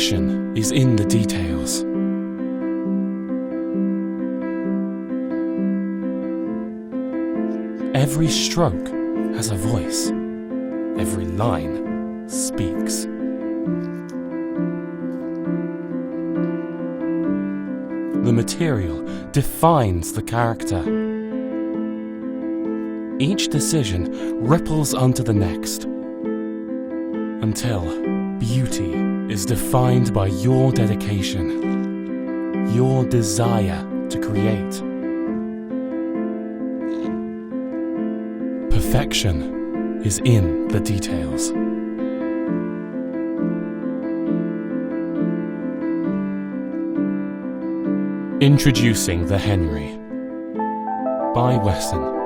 Perfection is in the details. Every stroke has a voice. Every line speaks. The material defines the character. Each decision ripples onto the next, until beauty is defined by your dedication, your desire to create. Perfection is in the details. Introducing the Henry by WESN.